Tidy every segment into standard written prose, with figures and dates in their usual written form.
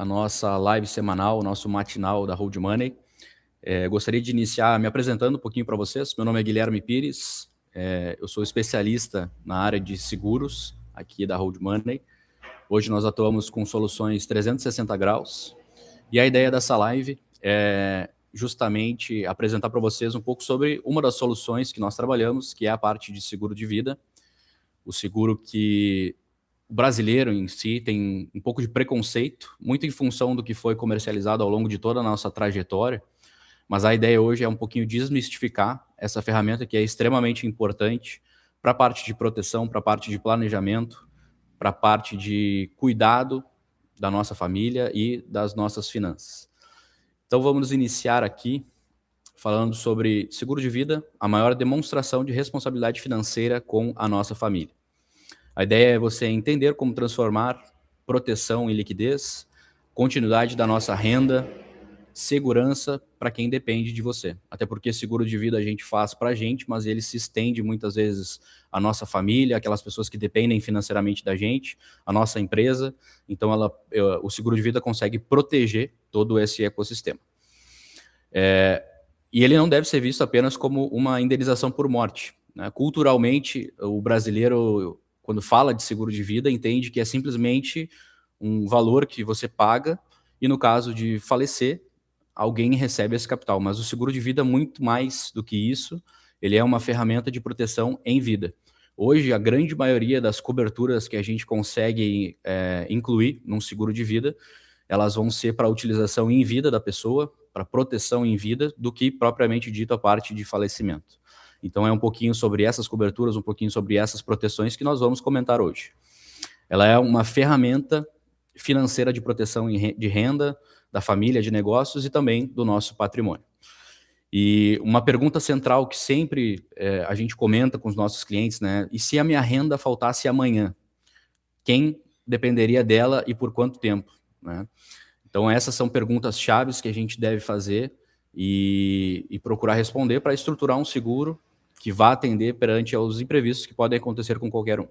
a nossa live semanal, o nosso matinal da Hold Money. Gostaria de iniciar me apresentando um pouquinho para vocês. Meu nome é Guilherme Pires, eu sou especialista na área de seguros aqui da Hold Money. Hoje nós atuamos com soluções 360 graus e a ideia dessa live é justamente apresentar para vocês um pouco sobre uma das soluções que nós trabalhamos, que é a parte de seguro de vida. O seguro que o brasileiro em si tem um pouco de preconceito, muito em função do que foi comercializado ao longo de toda a nossa trajetória, mas a ideia hoje é um pouquinho desmistificar essa ferramenta que é extremamente importante para a parte de proteção, para a parte de planejamento, para a parte de cuidado da nossa família e das nossas finanças. Então vamos iniciar aqui falando sobre seguro de vida, a maior demonstração de responsabilidade financeira com a nossa família. A ideia é você entender como transformar proteção em liquidez, continuidade da nossa renda, segurança para quem depende de você. Até porque seguro de vida a gente faz para a gente, mas ele se estende muitas vezes à nossa família, aquelas pessoas que dependem financeiramente da gente, a nossa empresa. Então o seguro de vida consegue proteger todo esse ecossistema. E ele não deve ser visto apenas como uma indenização por morte, né? Culturalmente, o brasileiro, quando fala de seguro de vida, entende que é simplesmente um valor que você paga e, no caso de falecer, alguém recebe esse capital. Mas o seguro de vida é muito mais do que isso, ele é uma ferramenta de proteção em vida. Hoje, a grande maioria das coberturas que a gente consegue incluir num seguro de vida, elas vão ser para a utilização em vida da pessoa, para proteção em vida, do que propriamente dito a parte de falecimento. Então é um pouquinho sobre essas coberturas, um pouquinho sobre essas proteções que nós vamos comentar hoje. Ela é uma ferramenta financeira de proteção de renda, da família, de negócios e também do nosso patrimônio. E uma pergunta central que sempre a gente comenta com os nossos clientes, né? E se a minha renda faltasse amanhã? Quem dependeria dela e por quanto tempo, né? Então essas são perguntas chaves que a gente deve fazer e procurar responder para estruturar um seguro que vá atender perante aos imprevistos que podem acontecer com qualquer um.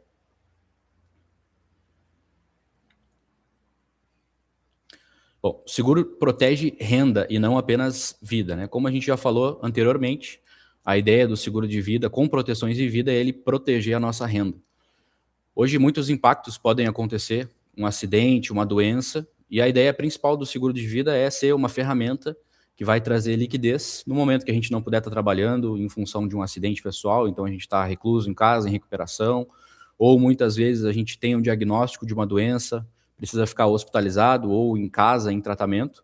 Bom, o seguro protege renda e não apenas vida, né? Como a gente já falou anteriormente, a ideia do seguro de vida com proteções de vida é ele proteger a nossa renda. Hoje muitos impactos podem acontecer, um acidente, uma doença, e a ideia principal do seguro de vida é ser uma ferramenta que vai trazer liquidez no momento que a gente não puder estar trabalhando em função de um acidente pessoal, então a gente está recluso em casa, em recuperação, ou muitas vezes a gente tem um diagnóstico de uma doença, precisa ficar hospitalizado ou em casa, em tratamento,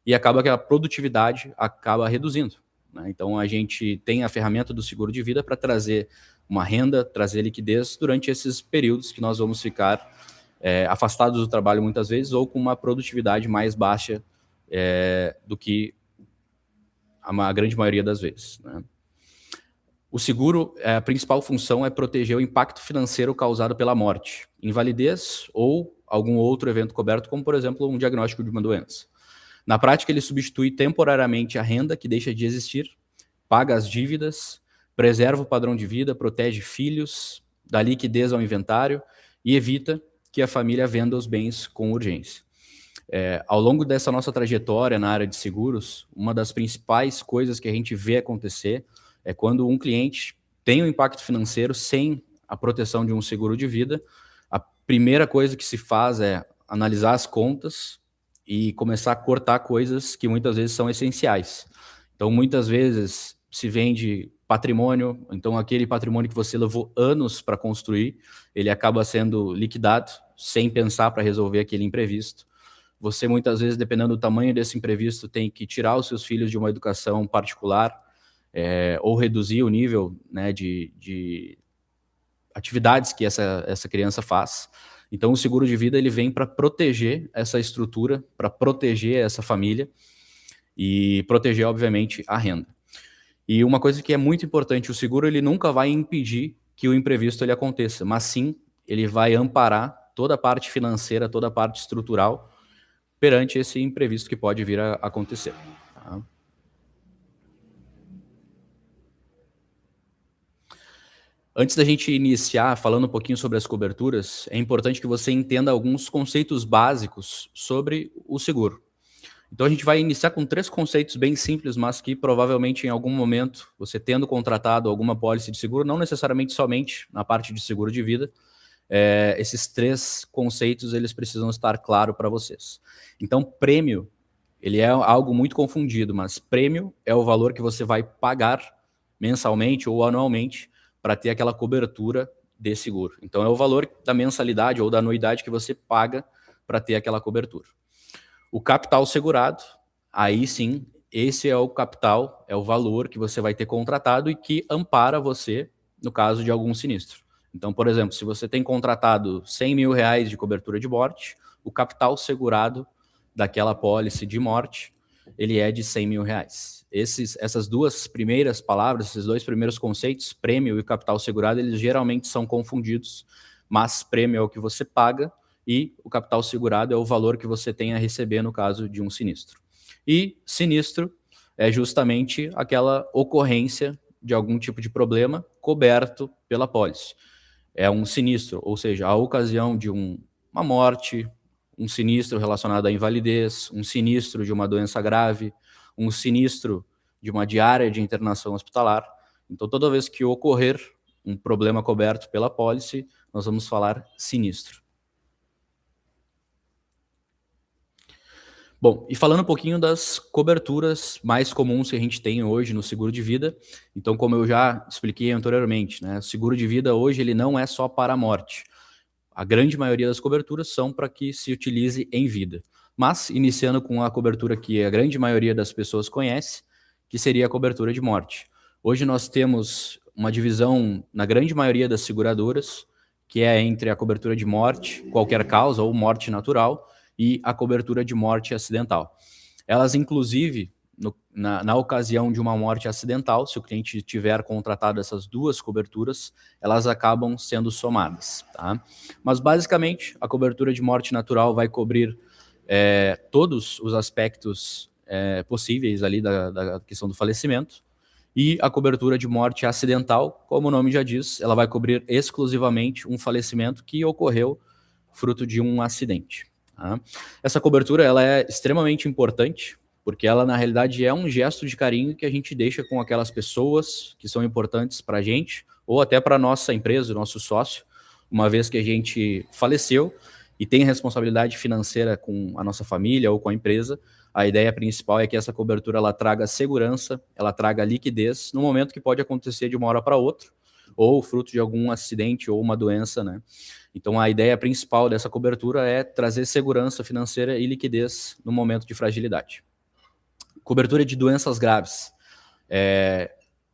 e acaba que a produtividade acaba reduzindo, né? Então a gente tem a ferramenta do seguro de vida para trazer uma renda, trazer liquidez durante esses períodos que nós vamos ficar afastados do trabalho muitas vezes ou com uma produtividade mais baixa do que a grande maioria das vezes, né? O seguro, a principal função é proteger o impacto financeiro causado pela morte, invalidez ou algum outro evento coberto, como por exemplo um diagnóstico de uma doença. Na prática, ele substitui temporariamente a renda que deixa de existir, paga as dívidas, preserva o padrão de vida, protege filhos, dá liquidez ao inventário e evita que a família venda os bens com urgência. Ao longo dessa nossa trajetória na área de seguros, uma das principais coisas que a gente vê acontecer é quando um cliente tem um impacto financeiro sem a proteção de um seguro de vida, a primeira coisa que se faz é analisar as contas e começar a cortar coisas que muitas vezes são essenciais. Então, muitas vezes se vende patrimônio, então aquele patrimônio que você levou anos para construir, ele acaba sendo liquidado sem pensar para resolver aquele imprevisto. Você muitas vezes, dependendo do tamanho desse imprevisto, tem que tirar os seus filhos de uma educação particular ou reduzir o nível, né, de atividades que essa criança faz. Então o seguro de vida ele vem para proteger essa estrutura, para proteger essa família e proteger, obviamente, a renda. E uma coisa que é muito importante, o seguro ele nunca vai impedir que o imprevisto ele aconteça, mas sim ele vai amparar toda a parte financeira, toda a parte estrutural perante esse imprevisto que pode vir a acontecer, tá? Antes da gente iniciar falando um pouquinho sobre as coberturas, é importante que você entenda alguns conceitos básicos sobre o seguro. Então a gente vai iniciar com 3 conceitos bem simples, mas que provavelmente em algum momento, você tendo contratado alguma pólice de seguro, não necessariamente somente na parte de seguro de vida, esses 3 conceitos eles precisam estar claro para vocês. Então prêmio, ele é algo muito confundido, mas prêmio é o valor que você vai pagar mensalmente ou anualmente para ter aquela cobertura de seguro. Então é o valor da mensalidade ou da anuidade que você paga para ter aquela cobertura. O capital segurado, aí sim, esse é o capital, é o valor que você vai ter contratado e que ampara você no caso de algum sinistro. Então, por exemplo, se você tem contratado 100 mil reais de cobertura de morte, o capital segurado daquela pólice de morte, ele é de 100 mil reais. Essas duas primeiras palavras, esses dois primeiros conceitos, prêmio e capital segurado, eles geralmente são confundidos, mas prêmio é o que você paga e o capital segurado é o valor que você tem a receber no caso de um sinistro. E sinistro é justamente aquela ocorrência de algum tipo de problema coberto pela pólice. É um sinistro, ou seja, a ocasião de uma morte, um sinistro relacionado à invalidez, um sinistro de uma doença grave, um sinistro de uma diária de internação hospitalar. Então, toda vez que ocorrer um problema coberto pela pólice, nós vamos falar sinistro. Bom, e falando um pouquinho das coberturas mais comuns que a gente tem hoje no seguro de vida, então como eu já expliquei anteriormente, né, o seguro de vida hoje ele não é só para a morte. A grande maioria das coberturas são para que se utilize em vida. Mas, iniciando com a cobertura que a grande maioria das pessoas conhece, que seria a cobertura de morte. Hoje nós temos uma divisão na grande maioria das seguradoras, que é entre a cobertura de morte, qualquer causa ou morte natural, e a cobertura de morte acidental. Elas, inclusive, na ocasião de uma morte acidental, se o cliente tiver contratado essas duas coberturas, elas acabam sendo somadas. Tá? Mas, basicamente, a cobertura de morte natural vai cobrir todos os aspectos possíveis ali da questão do falecimento, e a cobertura de morte acidental, como o nome já diz, ela vai cobrir exclusivamente um falecimento que ocorreu fruto de um acidente. Tá? Essa cobertura ela é extremamente importante, porque ela, na realidade, é um gesto de carinho que a gente deixa com aquelas pessoas que são importantes para a gente, ou até para a nossa empresa, o nosso sócio, uma vez que a gente faleceu e tem responsabilidade financeira com a nossa família ou com a empresa. A ideia principal é que essa cobertura ela traga segurança, ela traga liquidez no momento que pode acontecer de uma hora para outra, ou fruto de algum acidente ou uma doença, né? Então, a ideia principal dessa cobertura é trazer segurança financeira e liquidez no momento de fragilidade. Cobertura de doenças graves.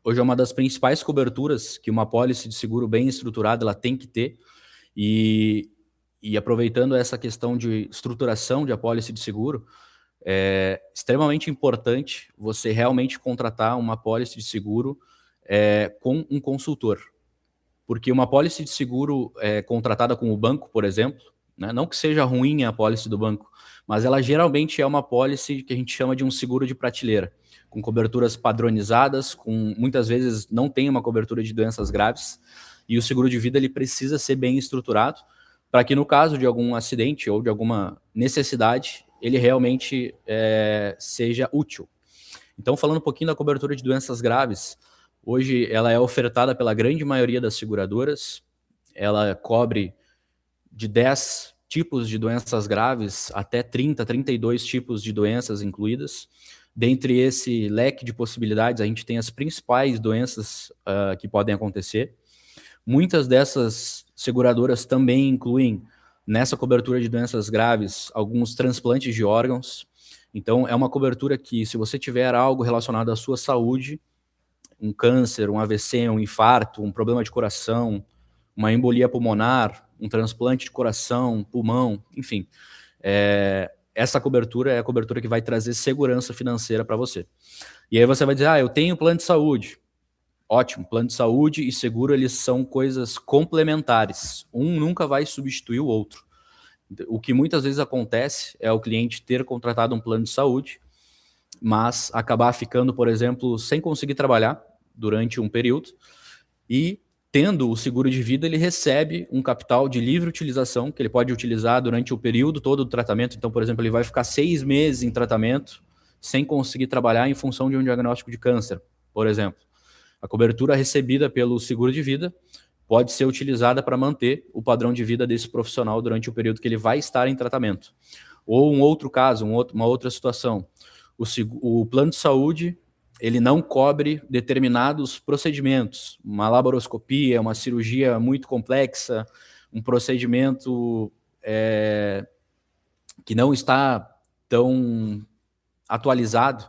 Hoje é uma das principais coberturas que uma pólice de seguro bem estruturada ela tem que ter. E aproveitando essa questão de estruturação de apólice de seguro, é extremamente importante você realmente contratar uma apólice de seguro com um consultor. Porque uma apólice de seguro contratada com o banco, por exemplo, né, não que seja ruim a apólice do banco, mas ela geralmente é uma apólice que a gente chama de um seguro de prateleira, com coberturas padronizadas, muitas vezes não tem uma cobertura de doenças graves, e o seguro de vida ele precisa ser bem estruturado, para que no caso de algum acidente ou de alguma necessidade, ele realmente seja útil. Então, falando um pouquinho da cobertura de doenças graves, hoje ela é ofertada pela grande maioria das seguradoras, ela cobre de 10 tipos de doenças graves até 30, 32 tipos de doenças incluídas. Dentre esse leque de possibilidades, a gente tem as principais doenças que podem acontecer. Muitas dessas seguradoras também incluem, nessa cobertura de doenças graves, alguns transplantes de órgãos. Então, é uma cobertura que, se você tiver algo relacionado à sua saúde, um câncer, um AVC, um infarto, um problema de coração, uma embolia pulmonar, um transplante de coração, pulmão, enfim, essa cobertura é a cobertura que vai trazer segurança financeira para você. E aí você vai dizer, eu tenho plano de saúde. Ótimo, plano de saúde e seguro, eles são coisas complementares. Um nunca vai substituir o outro. O que muitas vezes acontece é o cliente ter contratado um plano de saúde, mas acabar ficando, por exemplo, sem conseguir trabalhar durante um período, e tendo o seguro de vida, ele recebe um capital de livre utilização, que ele pode utilizar durante o período todo do tratamento. Então, por exemplo, ele vai ficar 6 meses em tratamento sem conseguir trabalhar em função de um diagnóstico de câncer, por exemplo. A cobertura recebida pelo seguro de vida pode ser utilizada para manter o padrão de vida desse profissional durante o período que ele vai estar em tratamento. Ou um outro caso, uma outra situação, o plano de saúde ele não cobre determinados procedimentos, uma laparoscopia, uma cirurgia muito complexa, um procedimento que não está tão atualizado,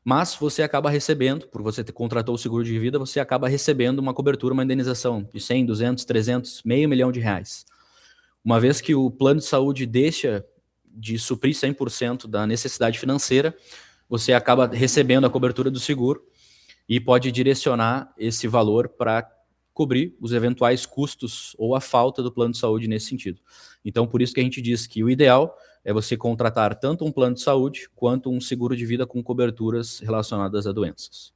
mas você acaba recebendo, por você ter contratou o seguro de vida, você acaba recebendo uma cobertura, uma indenização de 100, 200, 300, meio milhão de reais. Uma vez que o plano de saúde deixa de suprir 100% da necessidade financeira, você acaba recebendo a cobertura do seguro e pode direcionar esse valor para cobrir os eventuais custos ou a falta do plano de saúde nesse sentido. Então, por isso que a gente diz que o ideal é você contratar tanto um plano de saúde quanto um seguro de vida com coberturas relacionadas a doenças.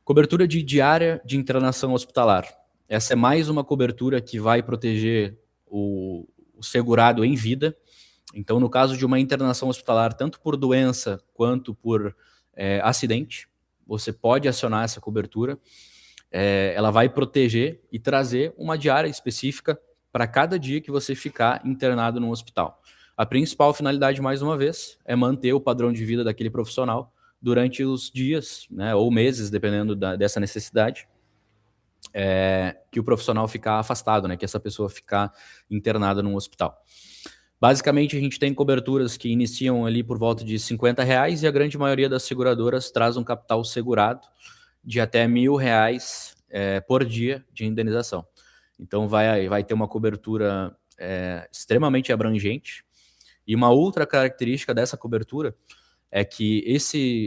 Cobertura de diária de internação hospitalar. Essa é mais uma cobertura que vai proteger o segurado em vida. Então, no caso de uma internação hospitalar, tanto por doença quanto por acidente, você pode acionar essa cobertura. Ela vai proteger e trazer uma diária específica para cada dia que você ficar internado no hospital. A principal finalidade, mais uma vez, é manter o padrão de vida daquele profissional durante os dias, né, ou meses, dependendo dessa necessidade, que o profissional ficar afastado, né, que essa pessoa ficar internada num hospital. Basicamente, a gente tem coberturas que iniciam ali por volta de R$50 e a grande maioria das seguradoras traz um capital segurado de até R$1.000 por dia de indenização. Então, vai ter uma cobertura extremamente abrangente. E uma outra característica dessa cobertura é que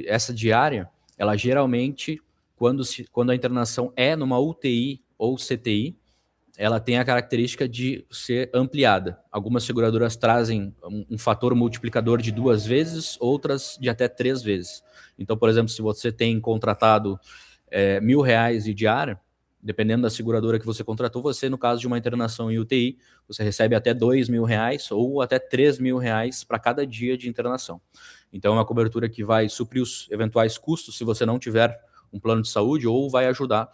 essa diária, ela geralmente, quando a internação é numa UTI ou CTI, ela tem a característica de ser ampliada. Algumas seguradoras trazem um fator multiplicador de 2 vezes, outras de até 3 vezes. Então, por exemplo, se você tem contratado R$1.000 de diária, dependendo da seguradora que você contratou, você, no caso de uma internação em UTI, você recebe até R$2.000 ou até R$3.000 para cada dia de internação. Então, é uma cobertura que vai suprir os eventuais custos se você não tiver um plano de saúde ou vai ajudar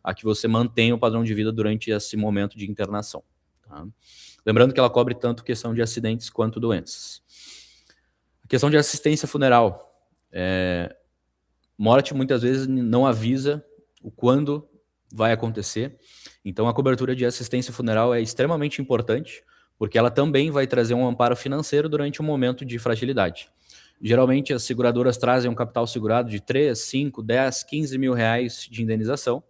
a que você mantenha o padrão de vida durante esse momento de internação. Tá? Lembrando que ela cobre tanto questão de acidentes quanto doenças. A questão de assistência funeral. Morte muitas vezes não avisa o quando vai acontecer. Então, a cobertura de assistência funeral é extremamente importante, porque ela também vai trazer um amparo financeiro durante um momento de fragilidade. Geralmente, as seguradoras trazem um capital segurado de 3, 5, 10, 15 mil reais de indenização.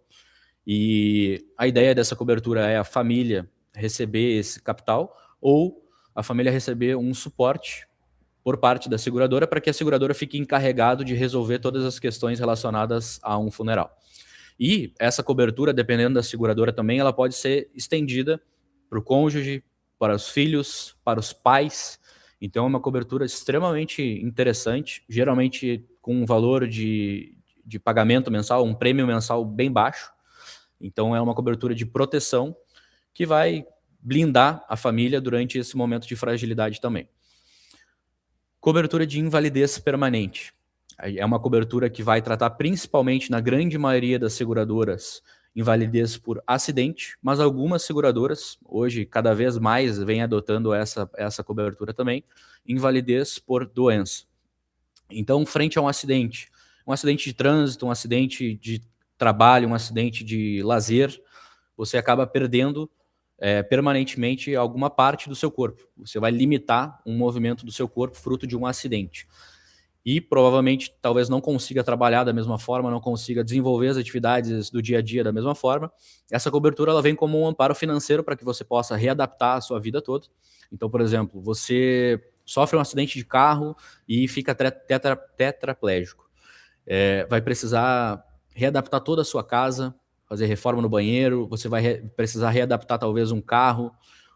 E a ideia dessa cobertura é a família receber esse capital ou a família receber um suporte por parte da seguradora para que a seguradora fique encarregado de resolver todas as questões relacionadas a um funeral. E essa cobertura, dependendo da seguradora também, ela pode ser estendida para o cônjuge, para os filhos, para os pais. Então é uma cobertura extremamente interessante, geralmente com um valor de pagamento mensal, um prêmio mensal bem baixo. Então é uma cobertura de proteção que vai blindar a família durante esse momento de fragilidade também. Cobertura de invalidez permanente. É uma cobertura que vai tratar principalmente, na grande maioria das seguradoras, invalidez por acidente, mas algumas seguradoras, hoje cada vez mais, vêm adotando essa cobertura também, invalidez por doença. Então, frente a um acidente de trânsito, um acidente de trabalho, um acidente de lazer, você acaba perdendo permanentemente alguma parte do seu corpo. Você vai limitar um movimento do seu corpo fruto de um acidente. E provavelmente talvez não consiga trabalhar da mesma forma, não consiga desenvolver as atividades do dia a dia da mesma forma. Essa cobertura ela vem como um amparo financeiro para que você possa readaptar a sua vida toda. Então, por exemplo, você sofre um acidente de carro e fica tetraplégico. Vai precisar readaptar toda a sua casa, fazer reforma no banheiro, você vai precisar readaptar talvez um carro,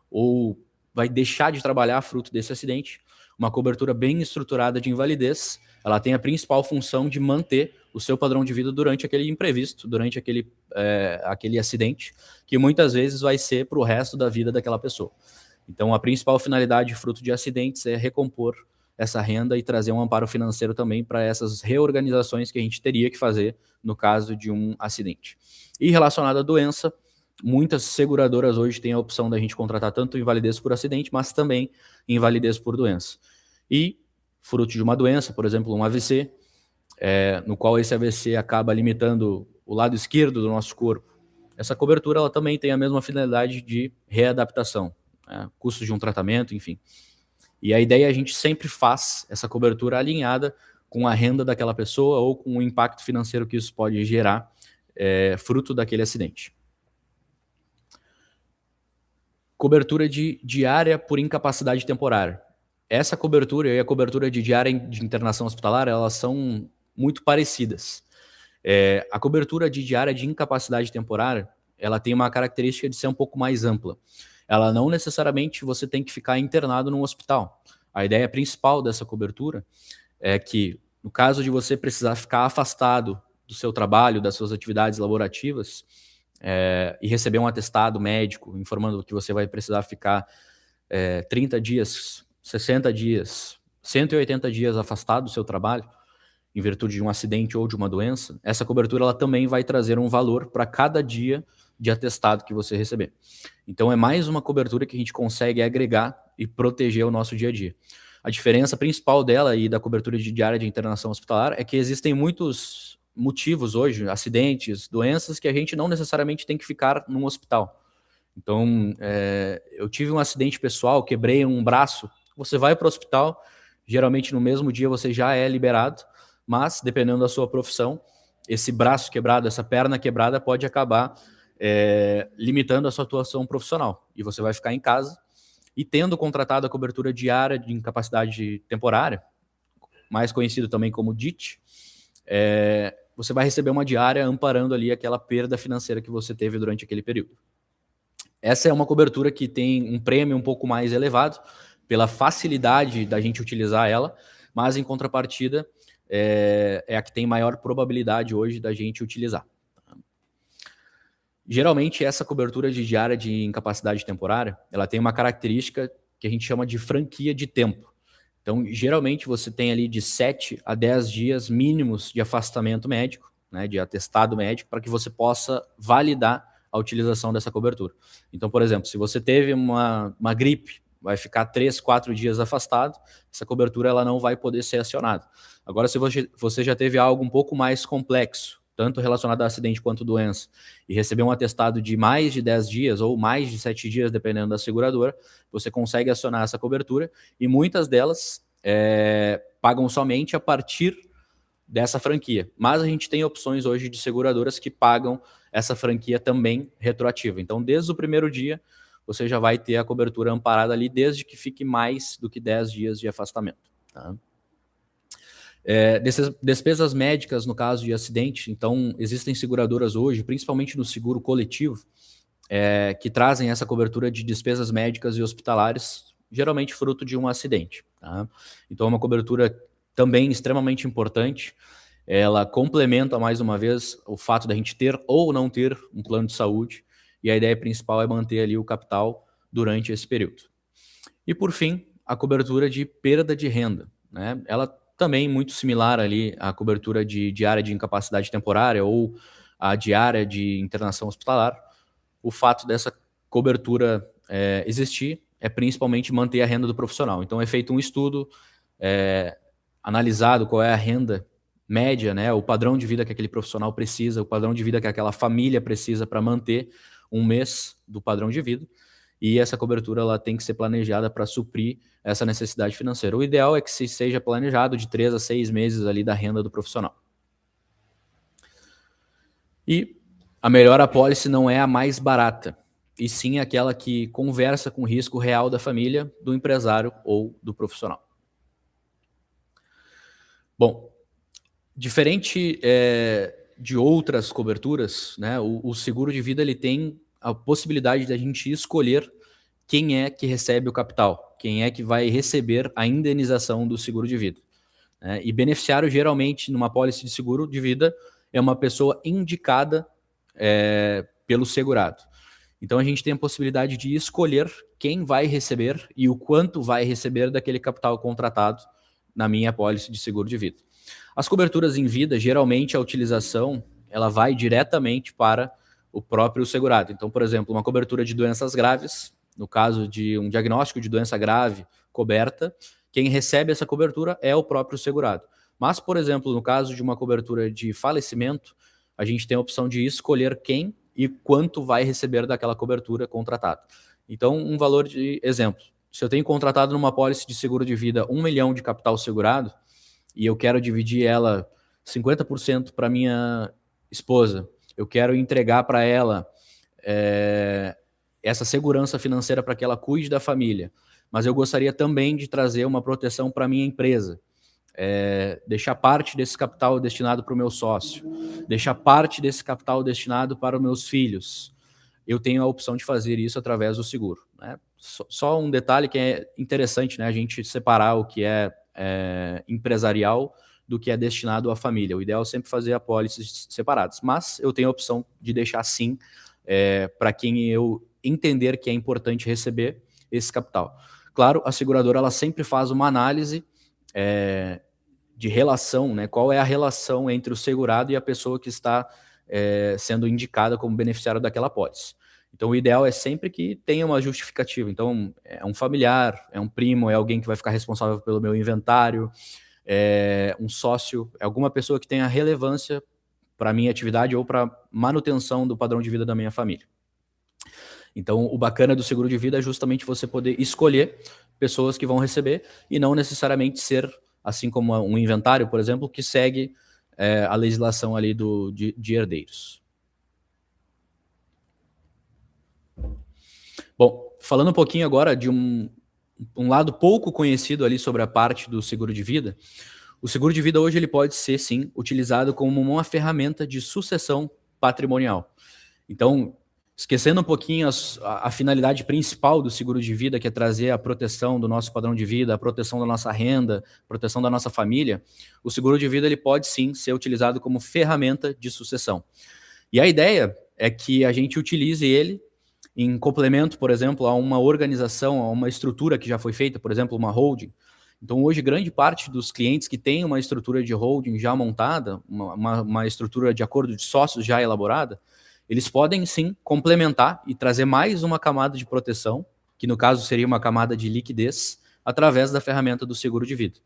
ou vai deixar de trabalhar fruto desse acidente. uma cobertura bem estruturada de invalidez, ela tem a principal função de manter o seu padrão de vida durante aquele imprevisto, durante aquele acidente, que muitas vezes vai ser para o resto da vida daquela pessoa. Então, a principal finalidade fruto de acidentes é recompor essa renda e trazer um amparo financeiro também para essas reorganizações que a gente teria que fazer no caso de um acidente. E relacionado à doença, muitas seguradoras hoje têm a opção da gente contratar tanto invalidez por acidente, mas também invalidez por doença. E, fruto de uma doença, por exemplo, um AVC, no qual esse AVC acaba limitando o lado esquerdo do nosso corpo, essa cobertura ela também tem a mesma finalidade de readaptação, né? Custos de um tratamento, enfim. E a ideia é a gente sempre faz essa cobertura alinhada com a renda daquela pessoa ou com o impacto financeiro que isso pode gerar fruto daquele acidente. Cobertura de diária por incapacidade temporária. Essa cobertura e a cobertura de diária de internação hospitalar, elas são muito parecidas. A cobertura de diária de incapacidade temporária, ela tem uma característica de ser um pouco mais ampla. Ela não necessariamente você tem que ficar internado num hospital. A ideia principal dessa cobertura é que, no caso de você precisar ficar afastado do seu trabalho, das suas atividades laborativas, e receber um atestado médico informando que você vai precisar ficar 30 dias, 60 dias, 180 dias afastado do seu trabalho, em virtude de um acidente ou de uma doença, essa cobertura ela também vai trazer um valor para cada dia de atestado que você receber. Então é mais uma cobertura que a gente consegue agregar e proteger o nosso dia a dia. A diferença principal dela e da cobertura de diária de internação hospitalar é que existem muitos motivos hoje, acidentes, doenças, que a gente não necessariamente tem que ficar num hospital. Então, eu tive um acidente pessoal, quebrei um braço, você vai para o hospital, geralmente no mesmo dia você já é liberado, mas dependendo da sua profissão, esse braço quebrado, essa perna quebrada pode acabar limitando a sua atuação profissional. E você vai ficar em casa e tendo contratado a cobertura diária de incapacidade temporária, mais conhecido também como DIT, você vai receber uma diária amparando ali aquela perda financeira que você teve durante aquele período. Essa é uma cobertura que tem um prêmio um pouco mais elevado, pela facilidade da gente utilizar ela, mas em contrapartida é a que tem maior probabilidade hoje da gente utilizar. Geralmente essa cobertura de diária de incapacidade temporária, ela tem uma característica que a gente chama de franquia de tempo. Então, geralmente você tem ali de 7 a 10 dias mínimos de afastamento médico, né, de atestado médico, para que você possa validar a utilização dessa cobertura. Então, por exemplo, se você teve uma gripe, vai ficar 3, 4 dias afastado, essa cobertura ela não vai poder ser acionada. Agora, se você já teve algo um pouco mais complexo, tanto relacionado a acidente quanto doença, e receber um atestado de mais de 10 dias ou mais de 7 dias, dependendo da seguradora, você consegue acionar essa cobertura e muitas delas pagam somente a partir dessa franquia. Mas a gente tem opções hoje de seguradoras que pagam essa franquia também retroativa. Então, desde o primeiro dia, você já vai ter a cobertura amparada ali, desde que fique mais do que 10 dias de afastamento. Tá? Despesas médicas no caso de acidente, então existem seguradoras hoje, principalmente no seguro coletivo, que trazem essa cobertura de despesas médicas e hospitalares, geralmente fruto de um acidente. Tá? Então é uma cobertura também extremamente importante, ela complementa mais uma vez o fato da gente ter ou não ter um plano de saúde, e a ideia principal é manter ali o capital durante esse período. E por fim, a cobertura de perda de renda, né? Ela também muito similar ali à cobertura de diária de incapacidade temporária ou a diária de internação hospitalar. O fato dessa cobertura existir é principalmente manter a renda do profissional. Então é feito um estudo, analisado qual é a renda média, né, o padrão de vida que aquele profissional precisa, o padrão de vida que aquela família precisa para manter um mês do padrão de vida. E essa cobertura ela tem que ser planejada para suprir essa necessidade financeira. O ideal é que se seja planejado de 3 a 6 meses ali da renda do profissional. E a melhor apólice não é a mais barata, e sim aquela que conversa com o risco real da família, do empresário ou do profissional. Bom, diferente de outras coberturas, né, o seguro de vida ele tem a possibilidade da gente escolher quem é que recebe o capital. quem é que vai receber a indenização do seguro de vida. Né? E beneficiário, geralmente, numa apólice de seguro de vida, é uma pessoa indicada pelo segurado. Então, a gente tem a possibilidade de escolher quem vai receber e o quanto vai receber daquele capital contratado na minha apólice de seguro de vida. As coberturas em vida, geralmente, a utilização ela vai diretamente para o próprio segurado. Então, por exemplo, uma cobertura de doenças graves, no caso de um diagnóstico de doença grave coberta, quem recebe essa cobertura é o próprio segurado. Mas, por exemplo, no caso de uma cobertura de falecimento, a gente tem a opção de escolher quem e quanto vai receber daquela cobertura contratada. Então, um valor de exemplo. Se eu tenho contratado numa apólice de seguro de vida 1 milhão de capital segurado e eu quero dividir ela 50% para minha esposa, eu quero entregar para ela essa segurança financeira para que ela cuide da família, mas eu gostaria também de trazer uma proteção para a minha empresa. Deixar parte desse capital destinado para o meu sócio, deixar parte desse capital destinado para os meus filhos. Eu tenho a opção de fazer isso através do seguro. Né? Só um detalhe que é interessante, né? A gente separar o que é empresarial do que é destinado à família. O ideal é sempre fazer apólices separadas, mas eu tenho a opção de deixar sim para quem eu entender que é importante receber esse capital. Claro, a seguradora ela sempre faz uma análise de relação, né? Qual é a relação entre o segurado e a pessoa que está sendo indicada como beneficiário daquela apólice. Então, o ideal é sempre que tenha uma justificativa. Então, é um familiar, é um primo, é alguém que vai ficar responsável pelo meu inventário, é um sócio, é alguma pessoa que tenha relevância para a minha atividade ou para manutenção do padrão de vida da minha família. Então, o bacana do seguro de vida é justamente você poder escolher pessoas que vão receber e não necessariamente ser, assim como um inventário, por exemplo, que segue a legislação ali de herdeiros. Bom, falando um pouquinho agora de um lado pouco conhecido ali sobre a parte do seguro de vida, o seguro de vida hoje ele pode ser, sim, utilizado como uma ferramenta de sucessão patrimonial. Então, esquecendo um pouquinho a finalidade principal do seguro de vida, que é trazer a proteção do nosso padrão de vida, a proteção da nossa renda, a proteção da nossa família, o seguro de vida ele pode, sim, ser utilizado como ferramenta de sucessão. E a ideia é que a gente utilize ele em complemento, por exemplo, a uma organização, a uma estrutura que já foi feita, por exemplo, uma holding. Então, hoje, grande parte dos clientes que têm uma estrutura de holding já montada, uma estrutura de acordo de sócios já elaborada, eles podem, sim, complementar e trazer mais uma camada de proteção, que no caso seria uma camada de liquidez, através da ferramenta do seguro de vida.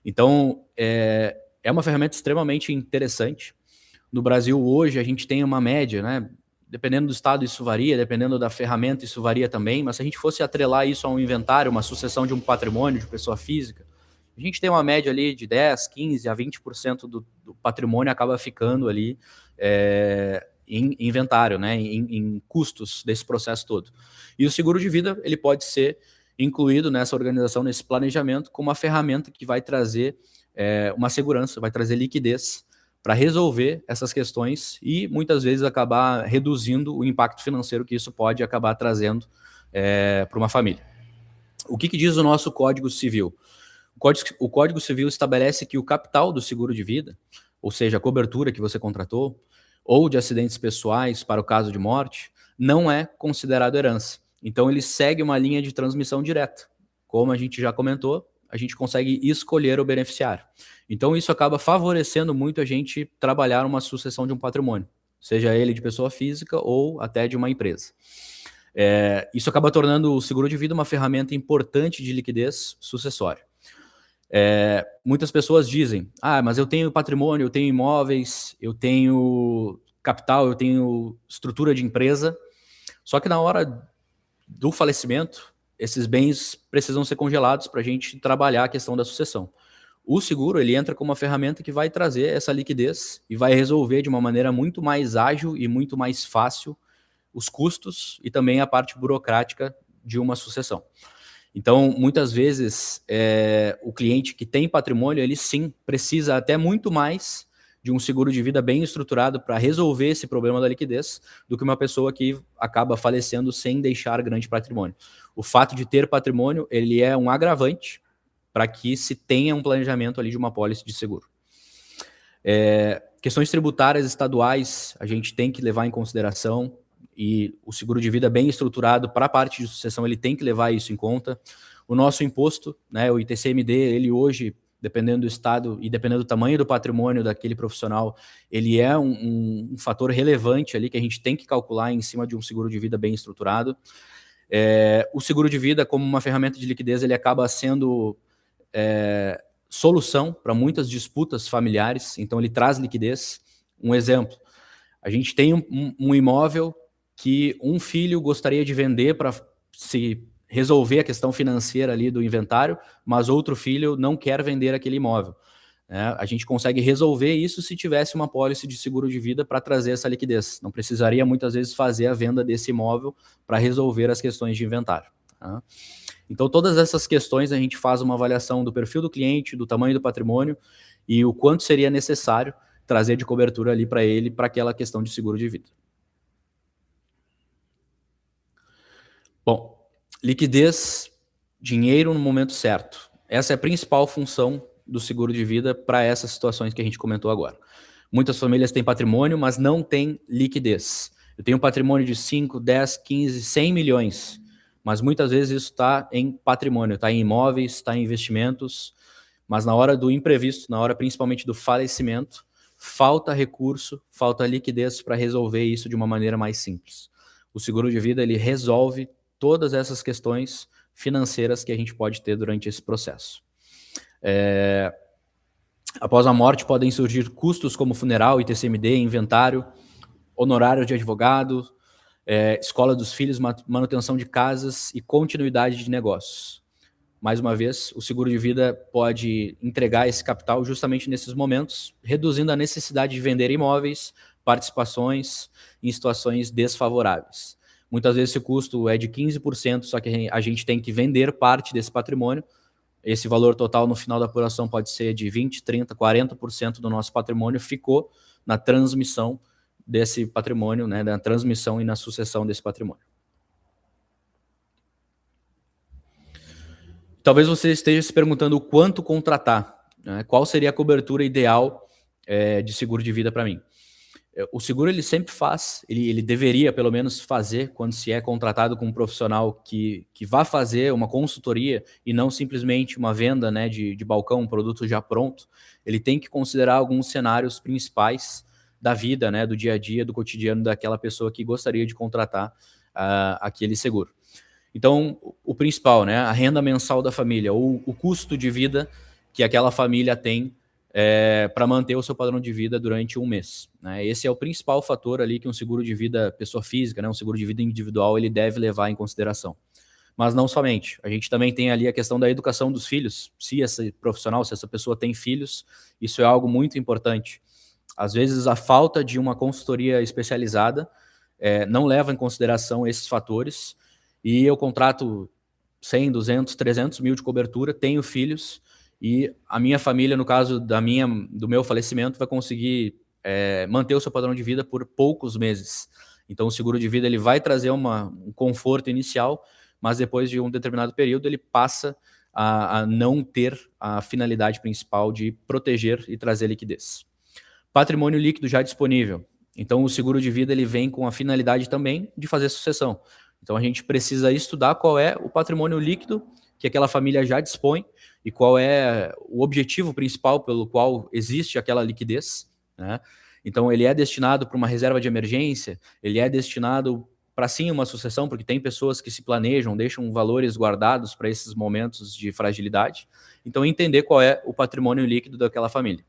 Então, é uma ferramenta extremamente interessante. No Brasil, hoje, a gente tem uma média, né? Dependendo do estado, isso varia, dependendo da ferramenta, isso varia também, mas se a gente fosse atrelar isso a um inventário, uma sucessão de um patrimônio de pessoa física, a gente tem uma média ali de 10, 15 a 20% do patrimônio acaba ficando ali em inventário, né, em custos desse processo todo. E o seguro de vida, ele pode ser incluído nessa organização, nesse planejamento, como uma ferramenta que vai trazer uma segurança, vai trazer liquidez para resolver essas questões e muitas vezes acabar reduzindo o impacto financeiro que isso pode acabar trazendo para uma família. O que diz o nosso Código Civil? O Código Civil estabelece que o capital do seguro de vida, ou seja, a cobertura que você contratou, ou de acidentes pessoais para o caso de morte, não é considerado herança. Então ele segue uma linha de transmissão direta. Como a gente já comentou, a gente consegue escolher o beneficiário. Então isso acaba favorecendo muito a gente trabalhar uma sucessão de um patrimônio, seja ele de pessoa física ou até de uma empresa. Isso acaba tornando o seguro de vida uma ferramenta importante de liquidez sucessória. Muitas pessoas dizem, mas eu tenho patrimônio, eu tenho imóveis, eu tenho capital, eu tenho estrutura de empresa, só que na hora do falecimento, esses bens precisam ser congelados para a gente trabalhar a questão da sucessão. O seguro ele entra como uma ferramenta que vai trazer essa liquidez e vai resolver de uma maneira muito mais ágil e muito mais fácil os custos e também a parte burocrática de uma sucessão. Então, muitas vezes, o cliente que tem patrimônio, ele sim precisa até muito mais de um seguro de vida bem estruturado para resolver esse problema da liquidez do que uma pessoa que acaba falecendo sem deixar grande patrimônio. O fato de ter patrimônio, ele é um agravante para que se tenha um planejamento ali de uma apólice de seguro. Questões tributárias estaduais, a gente tem que levar em consideração, e o seguro de vida bem estruturado para a parte de sucessão, ele tem que levar isso em conta. O nosso imposto, né, o ITCMD, ele hoje, dependendo do estado e dependendo do tamanho do patrimônio daquele profissional, ele é um fator relevante ali que a gente tem que calcular em cima de um seguro de vida bem estruturado. O seguro de vida, como uma ferramenta de liquidez, ele acaba sendo solução para muitas disputas familiares, então ele traz liquidez. Um exemplo, a gente tem um imóvel que um filho gostaria de vender para se resolver a questão financeira ali do inventário, mas outro filho não quer vender aquele imóvel. A gente consegue resolver isso se tivesse uma apólice de seguro de vida para trazer essa liquidez. Não precisaria muitas vezes fazer a venda desse imóvel para resolver as questões de inventário. Então, todas essas questões a gente faz uma avaliação do perfil do cliente, do tamanho do patrimônio e o quanto seria necessário trazer de cobertura ali para ele, para aquela questão de seguro de vida. Bom, liquidez, dinheiro no momento certo. Essa é a principal função do seguro de vida para essas situações que a gente comentou agora. Muitas famílias têm patrimônio, mas não têm liquidez. Eu tenho um patrimônio de 5, 10, 15, 100 milhões, mas muitas vezes isso está em patrimônio, está em imóveis, está em investimentos, mas na hora do imprevisto, na hora principalmente do falecimento, falta recurso, falta liquidez para resolver isso de uma maneira mais simples. O seguro de vida, ele resolve todas essas questões financeiras que a gente pode ter durante esse processo. Após a morte, podem surgir custos como funeral, ITCMD, inventário, honorário de advogado, escola dos filhos, manutenção de casas e continuidade de negócios. Mais uma vez, o seguro de vida pode entregar esse capital justamente nesses momentos, reduzindo a necessidade de vender imóveis, participações em situações desfavoráveis. Muitas vezes esse custo é de 15%, só que a gente tem que vender parte desse patrimônio. Esse valor total no final da apuração pode ser de 20%, 30%, 40% do nosso patrimônio ficou na transmissão desse patrimônio, né, na transmissão e na sucessão desse patrimônio. Talvez você esteja se perguntando o quanto contratar, né? Qual seria a cobertura ideal de seguro de vida para mim. O seguro ele sempre faz, ele deveria pelo menos fazer quando se é contratado com um profissional que vá fazer uma consultoria e não simplesmente uma venda, né, de balcão, um produto já pronto. Ele tem que considerar alguns cenários principais da vida, né, do dia a dia, do cotidiano daquela pessoa que gostaria de contratar aquele seguro. Então, o principal, né, a renda mensal da família, ou o custo de vida que aquela família tem para manter o seu padrão de vida durante um mês, né? Esse é o principal fator ali que um seguro de vida pessoa física, né, um seguro de vida individual, ele deve levar em consideração. Mas não somente, a gente também tem ali a questão da educação dos filhos. Se esse profissional, se essa pessoa tem filhos, isso é algo muito importante. Às vezes a falta de uma consultoria especializada não leva em consideração esses fatores, e eu contrato 100, 200, 300 mil de cobertura, tenho filhos, e a minha família, no caso do meu falecimento, vai conseguir manter o seu padrão de vida por poucos meses. Então o seguro de vida ele vai trazer um conforto inicial, mas depois de um determinado período ele passa a não ter a finalidade principal de proteger e trazer liquidez. Patrimônio líquido já disponível. Então o seguro de vida ele vem com a finalidade também de fazer sucessão. Então a gente precisa estudar qual é o patrimônio líquido que aquela família já dispõe e qual é o objetivo principal pelo qual existe aquela liquidez, né? Então ele é destinado para uma reserva de emergência, ele é destinado para sim uma sucessão, porque tem pessoas que se planejam, deixam valores guardados para esses momentos de fragilidade. Então entender qual é o patrimônio líquido daquela família.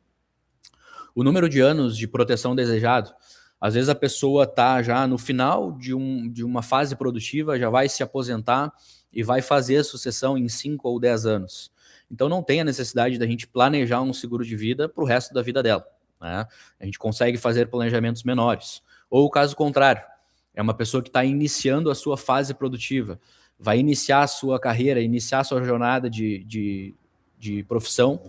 O número de anos de proteção desejado, às vezes a pessoa está já no final de uma fase produtiva, já vai se aposentar e vai fazer a sucessão em 5 ou 10 anos. Então não tem a necessidade da gente planejar um seguro de vida para o resto da vida dela, né? A gente consegue fazer planejamentos menores. Ou o caso contrário, é uma pessoa que está iniciando a sua fase produtiva, vai iniciar a sua carreira, iniciar a sua jornada de profissão,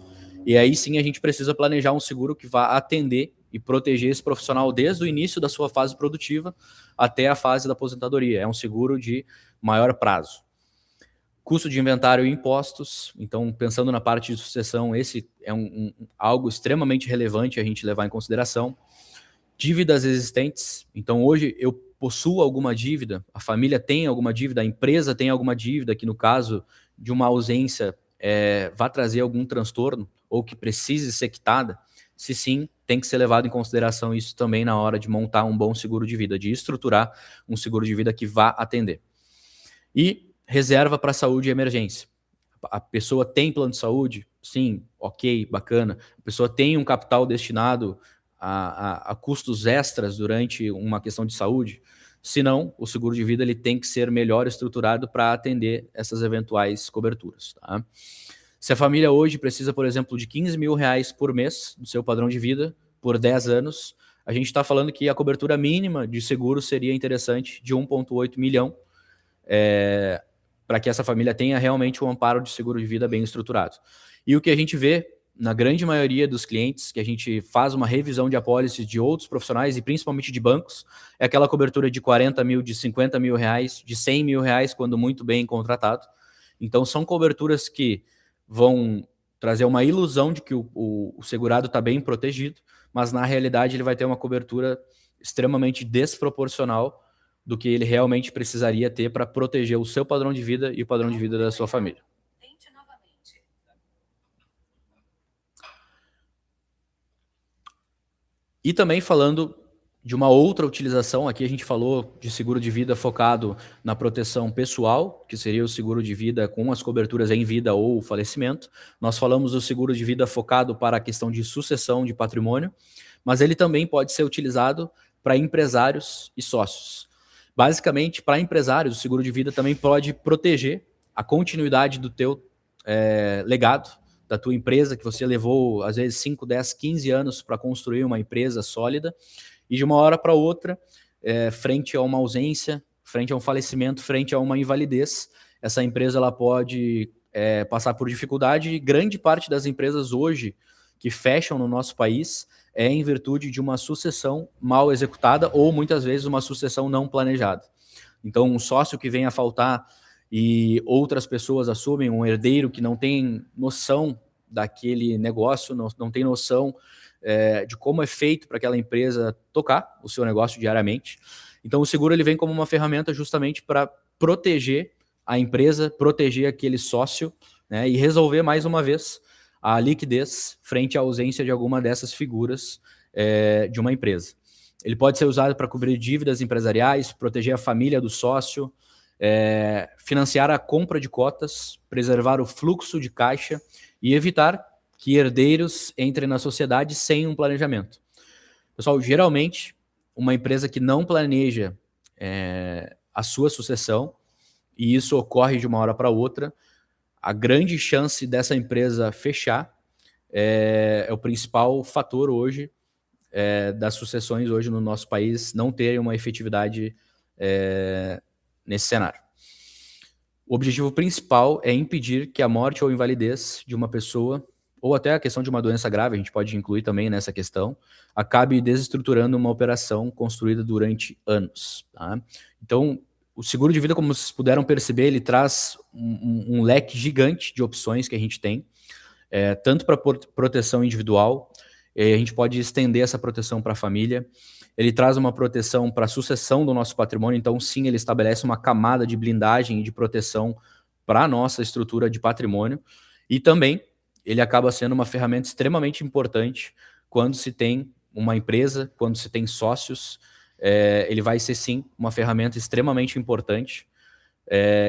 E aí sim a gente precisa planejar um seguro que vá atender e proteger esse profissional desde o início da sua fase produtiva até a fase da aposentadoria. É um seguro de maior prazo. Custo de inventário e impostos. Então, pensando na parte de sucessão, esse é algo extremamente relevante a gente levar em consideração. Dívidas existentes. Então, hoje eu possuo alguma dívida, a família tem alguma dívida, a empresa tem alguma dívida, que no caso de uma ausência vai trazer algum transtorno ou que precise ser quitada. Se sim, tem que ser levado em consideração isso também na hora de montar um bom seguro de vida, de estruturar um seguro de vida que vá atender. E reserva para saúde e emergência. A pessoa tem plano de saúde? Sim, ok, bacana. A pessoa tem um capital destinado a custos extras durante uma questão de saúde? Se não, o seguro de vida ele tem que ser melhor estruturado para atender essas eventuais coberturas. Tá? Se a família hoje precisa, por exemplo, de R$ 15 mil por mês do seu padrão de vida por 10 anos, a gente está falando que a cobertura mínima de seguro seria interessante de 1,8 milhão, para que essa família tenha realmente um amparo de seguro de vida bem estruturado. E o que a gente vê na grande maioria dos clientes, que a gente faz uma revisão de apólices de outros profissionais e principalmente de bancos, é aquela cobertura de 40 mil, de 50 mil reais, de 100 mil reais, quando muito bem contratado. Então, são coberturas que vão trazer uma ilusão de que o segurado está bem protegido, mas na realidade ele vai ter uma cobertura extremamente desproporcional do que ele realmente precisaria ter para proteger o seu padrão de vida e o padrão de vida da sua família. E também falando de uma outra utilização, aqui a gente falou de seguro de vida focado na proteção pessoal, que seria o seguro de vida com as coberturas em vida ou falecimento. Nós falamos do seguro de vida focado para a questão de sucessão de patrimônio, mas ele também pode ser utilizado para empresários e sócios. Basicamente, para empresários, o seguro de vida também pode proteger a continuidade do teu legado, da tua empresa, que você levou, às vezes, 5, 10, 15 anos para construir uma empresa sólida, e de uma hora para outra, frente a uma ausência, frente a um falecimento, frente a uma invalidez, essa empresa ela pode passar por dificuldade, e grande parte das empresas hoje que fecham no nosso país é em virtude de uma sucessão mal executada ou muitas vezes uma sucessão não planejada. Então, um sócio que vem a faltar e outras pessoas assumem, um herdeiro que não tem noção daquele negócio, não tem noção de como é feito para aquela empresa tocar o seu negócio diariamente. Então, o seguro ele vem como uma ferramenta justamente para proteger a empresa, proteger aquele sócio, né, e resolver mais uma vez a liquidez frente à ausência de alguma dessas figuras de uma empresa. Ele pode ser usado para cobrir dívidas empresariais, proteger a família do sócio, financiar a compra de cotas, preservar o fluxo de caixa e evitar que herdeiros entrem na sociedade sem um planejamento. Pessoal, geralmente, uma empresa que não planeja a sua sucessão, e isso ocorre de uma hora para outra, a grande chance dessa empresa fechar é o principal fator hoje das sucessões hoje no nosso país não terem uma efetividade nesse cenário. O objetivo principal é impedir que a morte ou invalidez de uma pessoa, ou até a questão de uma doença grave, a gente pode incluir também nessa questão, acabe desestruturando uma operação construída durante anos. Tá? Então, o seguro de vida, como vocês puderam perceber, ele traz um leque gigante de opções que a gente tem, tanto para proteção individual, a gente pode estender essa proteção para a família, ele traz uma proteção para a sucessão do nosso patrimônio, então sim, ele estabelece uma camada de blindagem e de proteção para a nossa estrutura de patrimônio, e também ele acaba sendo uma ferramenta extremamente importante quando se tem uma empresa, quando se tem sócios, ele vai ser sim uma ferramenta extremamente importante,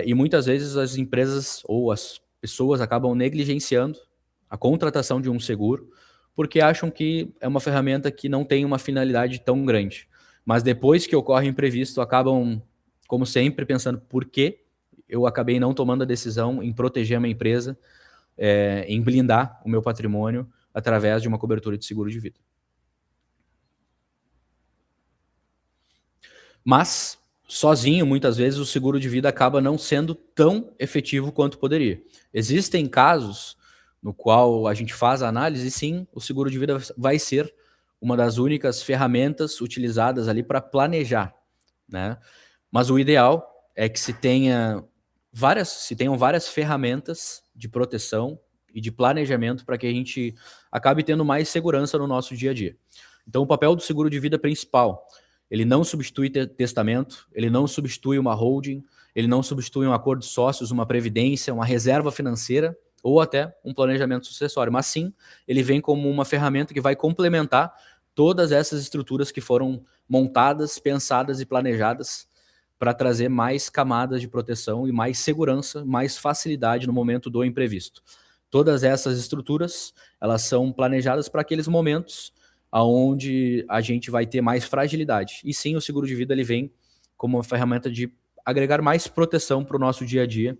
e muitas vezes as empresas ou as pessoas acabam negligenciando a contratação de um seguro, porque acham que é uma ferramenta que não tem uma finalidade tão grande. Mas depois que ocorre o imprevisto, acabam, como sempre, pensando por que eu acabei não tomando a decisão em proteger a minha empresa, em blindar o meu patrimônio através de uma cobertura de seguro de vida. Mas, sozinho, muitas vezes, o seguro de vida acaba não sendo tão efetivo quanto poderia. Existem casos no qual a gente faz a análise, sim, o seguro de vida vai ser uma das únicas ferramentas utilizadas ali para planejar, né? Mas o ideal é que tenham várias ferramentas de proteção e de planejamento para que a gente acabe tendo mais segurança no nosso dia a dia. Então, o papel do seguro de vida principal, ele não substitui testamento, ele não substitui uma holding, ele não substitui um acordo de sócios, uma previdência, uma reserva financeira ou até um planejamento sucessório, mas sim, ele vem como uma ferramenta que vai complementar todas essas estruturas que foram montadas, pensadas e planejadas para trazer mais camadas de proteção e mais segurança, mais facilidade no momento do imprevisto. Todas essas estruturas, elas são planejadas para aqueles momentos onde a gente vai ter mais fragilidade. E sim, o seguro de vida ele vem como uma ferramenta de agregar mais proteção para o nosso dia a dia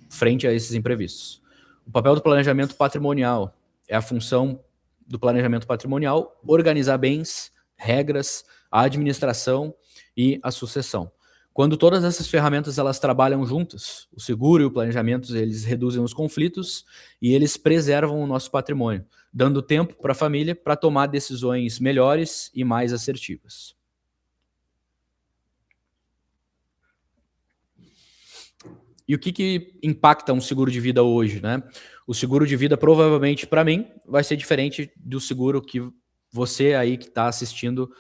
frente a esses imprevistos. O papel do planejamento patrimonial é a função do planejamento patrimonial organizar bens, regras, a administração e a sucessão. Quando todas essas ferramentas elas trabalham juntas, o seguro e o planejamento eles reduzem os conflitos e eles preservam o nosso patrimônio, dando tempo para a família para tomar decisões melhores e mais assertivas. E o que impacta um seguro de vida hoje, né? O seguro de vida, provavelmente, para mim, vai ser diferente do seguro que você aí que está assistindo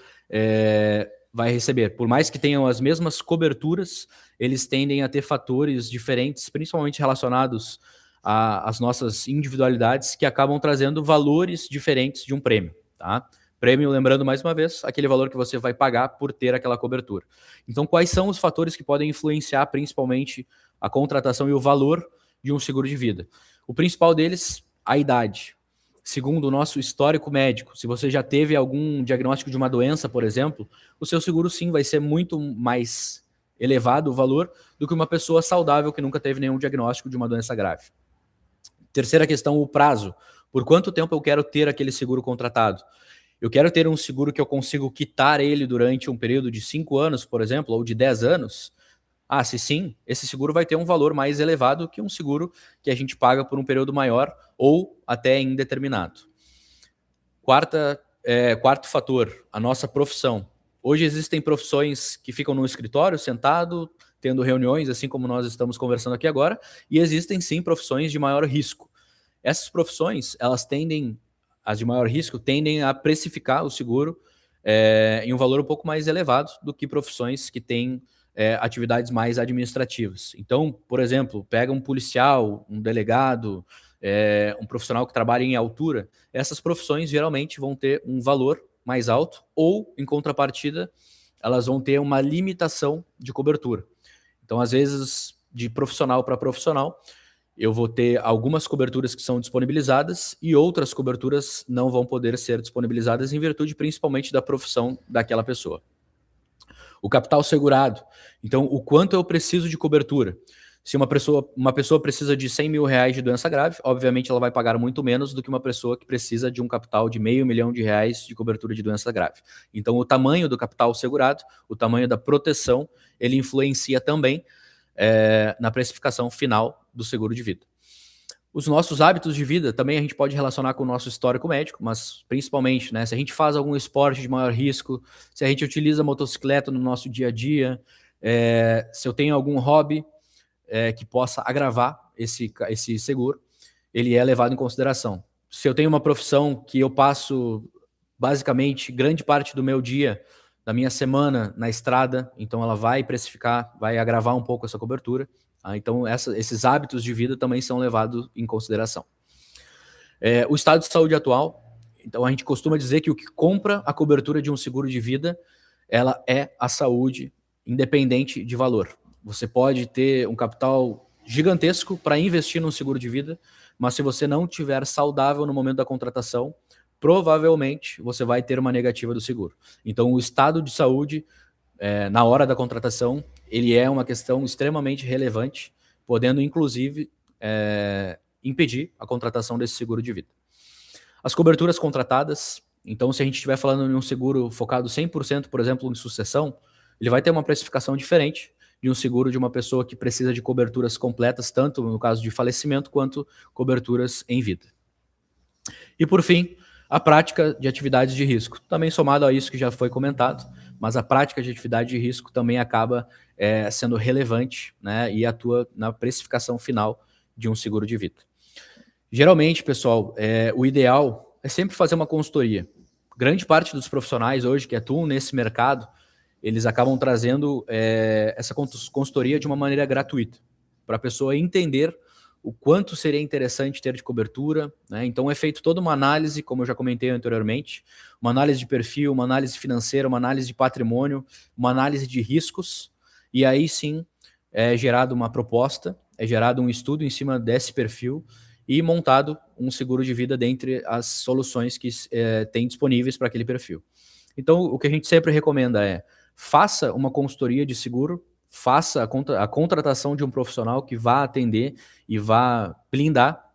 vai receber. Por mais que tenham as mesmas coberturas, eles tendem a ter fatores diferentes, principalmente relacionados às nossas individualidades, que acabam trazendo valores diferentes de um prêmio, tá? Prêmio, lembrando mais uma vez, aquele valor que você vai pagar por ter aquela cobertura. Então, quais são os fatores que podem influenciar, principalmente, a contratação e o valor de um seguro de vida? O principal deles, a idade. Segundo o nosso histórico médico, se você já teve algum diagnóstico de uma doença, por exemplo, o seu seguro sim vai ser muito mais elevado o valor do que uma pessoa saudável que nunca teve nenhum diagnóstico de uma doença grave. Terceira questão, o prazo. Por quanto tempo eu quero ter aquele seguro contratado? Eu quero ter um seguro que eu consigo quitar ele durante um período de 5 anos, por exemplo, ou de 10 anos? Ah, se sim, esse seguro vai ter um valor mais elevado que um seguro que a gente paga por um período maior ou até indeterminado. Quarto fator, a nossa profissão. Hoje existem profissões que ficam no escritório, sentado, tendo reuniões, assim como nós estamos conversando aqui agora, e existem sim profissões de maior risco. Essas profissões, as de maior risco, tendem a precificar o seguro em um valor um pouco mais elevado do que profissões que têm atividades mais administrativas. Então, por exemplo, pega um policial, um delegado, um profissional que trabalha em altura, essas profissões geralmente vão ter um valor mais alto ou, em contrapartida, elas vão ter uma limitação de cobertura. Então, às vezes, de profissional para profissional, eu vou ter algumas coberturas que são disponibilizadas e outras coberturas não vão poder ser disponibilizadas em virtude principalmente da profissão daquela pessoa. O capital segurado. Então, o quanto eu preciso de cobertura? Se uma pessoa precisa de 100 mil reais de doença grave, obviamente ela vai pagar muito menos do que uma pessoa que precisa de um capital de R$500 mil de cobertura de doença grave. Então, o tamanho do capital segurado, o tamanho da proteção, ele influencia também na precificação final do seguro de vida. Os nossos hábitos de vida também a gente pode relacionar com o nosso histórico médico, mas principalmente, né, se a gente faz algum esporte de maior risco, se a gente utiliza motocicleta no nosso dia a dia, se eu tenho algum hobby que possa agravar esse seguro, ele é levado em consideração. Se eu tenho uma profissão que eu passo basicamente grande parte do meu dia, da minha semana na estrada, então ela vai precificar, vai agravar um pouco essa cobertura. Então, esses hábitos de vida também são levados em consideração. O estado de saúde atual, então a gente costuma dizer que o que compra a cobertura de um seguro de vida, ela é a saúde, independente de valor. Você pode ter um capital gigantesco para investir num seguro de vida, mas se você não estiver saudável no momento da contratação, provavelmente você vai ter uma negativa do seguro. Então, o estado de saúde, na hora da contratação, ele é uma questão extremamente relevante, podendo, inclusive, impedir a contratação desse seguro de vida. As coberturas contratadas, então, se a gente estiver falando em um seguro focado 100%, por exemplo, em sucessão, ele vai ter uma precificação diferente de um seguro de uma pessoa que precisa de coberturas completas, tanto no caso de falecimento, quanto coberturas em vida. E por fim, a prática de atividades de risco, também somado a isso que já foi comentado, mas a prática de atividade de risco também acaba sendo relevante, né, e atua na precificação final de um seguro de vida. Geralmente, pessoal, o ideal é sempre fazer uma consultoria. Grande parte dos profissionais hoje que atuam nesse mercado, eles acabam trazendo essa consultoria de uma maneira gratuita, para a pessoa entender o quanto seria interessante ter de cobertura, né? Então é feito toda uma análise, como eu já comentei anteriormente, uma análise de perfil, uma análise financeira, uma análise de patrimônio, uma análise de riscos, e aí sim é gerada uma proposta, é gerado um estudo em cima desse perfil e montado um seguro de vida dentre as soluções que tem disponíveis para aquele perfil. Então o que a gente sempre recomenda é: faça uma consultoria de seguro, faça a contratação de um profissional que vá atender e vá blindar